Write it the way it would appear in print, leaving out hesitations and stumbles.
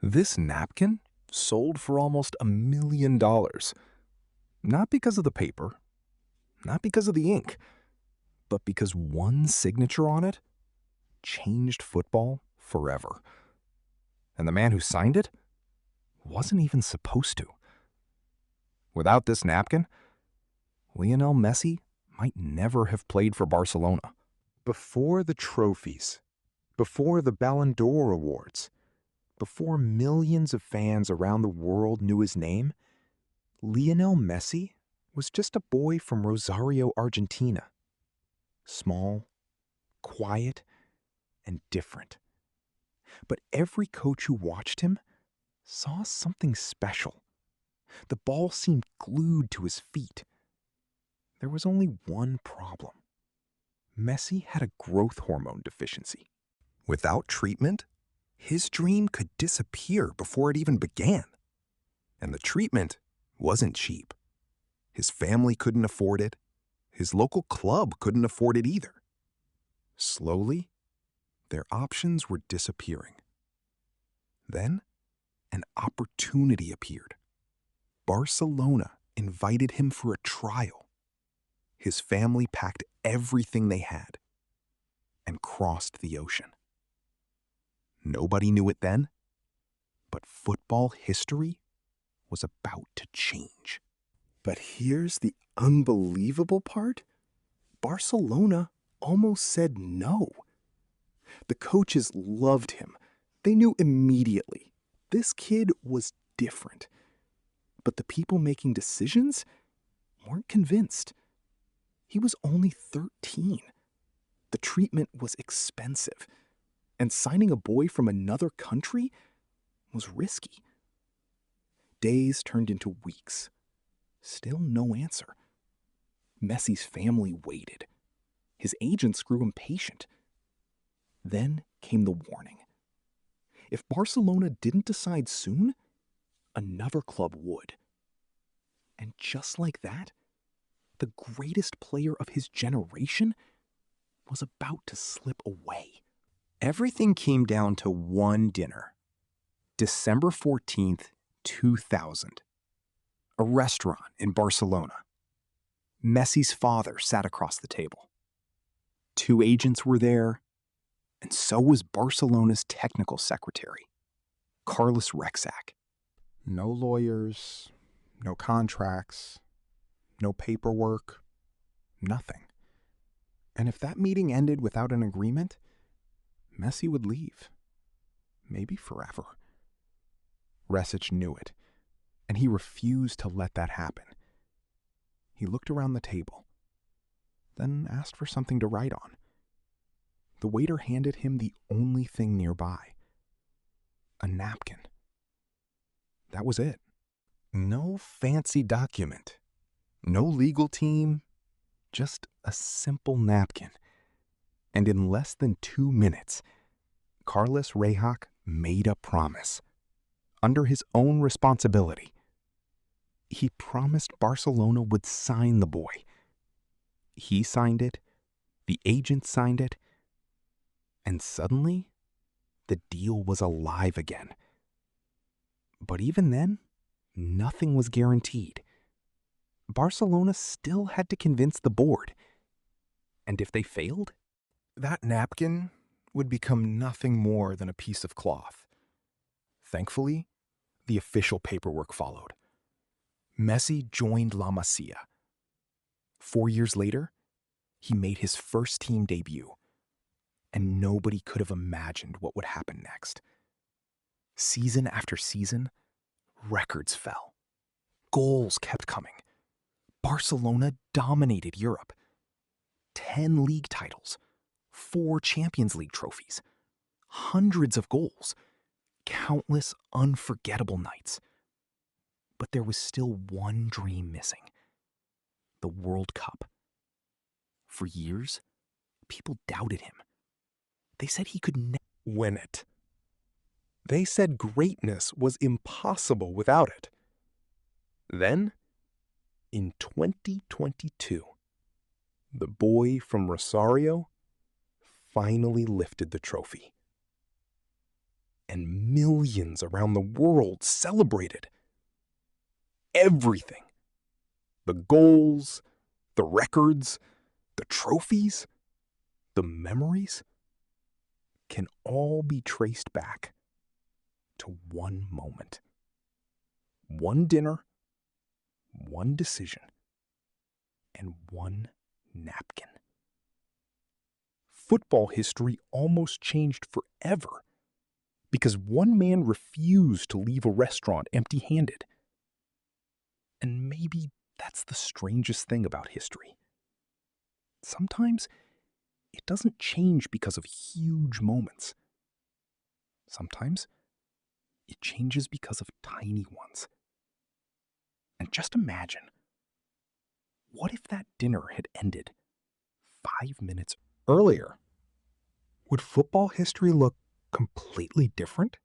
This napkin sold for almost $1 million. Not because of the paper, not because of the ink, but because one signature on it changed football forever. And the man who signed it wasn't even supposed to. Without this napkin, Lionel Messi might never have played for Barcelona. Before the trophies, before the Ballon d'Or awards, before millions of fans around the world knew his name, Lionel Messi was just a boy from Rosario, Argentina. Small, quiet, and different. But every coach who watched him saw something special. The ball seemed glued to his feet. There was only one problem. Messi had a growth hormone deficiency. Without treatment, his dream could disappear before it even began. And the treatment wasn't cheap. His family couldn't afford it. His local club couldn't afford it either. Slowly, their options were disappearing. Then, an opportunity appeared. Barcelona invited him for a trial. His family packed everything they had and crossed the ocean. Nobody knew it then, but football history was about to change. But here's the unbelievable part. Barcelona almost said no. The coaches loved him. They knew immediately this kid was different. But the people making decisions weren't convinced. He was only 13. The treatment was expensive, and signing a boy from another country was risky. Days turned into weeks. Still no answer. Messi's family waited. His agents grew impatient. Then came the warning. If Barcelona didn't decide soon, another club would. And just like that, the greatest player of his generation was about to slip away. Everything came down to one dinner. December 14th, 2000. A restaurant in Barcelona. Messi's father sat across the table. Two agents were there, and so was Barcelona's technical secretary, Carlos Rexach. No lawyers, no contracts, no paperwork, nothing. And if that meeting ended without an agreement, Messi would leave. Maybe forever. Resic knew it, and he refused to let that happen. He looked around the table, then asked for something to write on. The waiter handed him the only thing nearby, a napkin. That was it. No fancy document, no legal team, just a simple napkin. And in less than 2 minutes, Carlos Rexach made a promise. Under his own responsibility, he promised Barcelona would sign the boy. He signed it, the agent signed it, and suddenly, the deal was alive again. But even then, nothing was guaranteed. Barcelona still had to convince the board. And if they failed, that napkin would become nothing more than a piece of cloth. Thankfully, the official paperwork followed. Messi joined La Masia. 4 years later, he made his first team debut, and nobody could have imagined what would happen next. Season after season, records fell. Goals kept coming. Barcelona dominated Europe. 10 league titles, 4 Champions League trophies, hundreds of goals, countless unforgettable nights. But there was still one dream missing: the World Cup. For years, people doubted him. They said he could never win it. They said greatness was impossible without it. Then, in 2022, the boy from Rosario finally lifted the trophy. and millions around the world celebrated. Everything. The goals, the records, the trophies, the memories can all be traced back to one moment. One dinner, one decision, and one napkin. Football history almost changed forever because one man refused to leave a restaurant empty-handed. And maybe that's the strangest thing about history. Sometimes it doesn't change because of huge moments. Sometimes it changes because of tiny ones. And just imagine, what if that dinner had ended 5 minutes earlier? Would football history look completely different?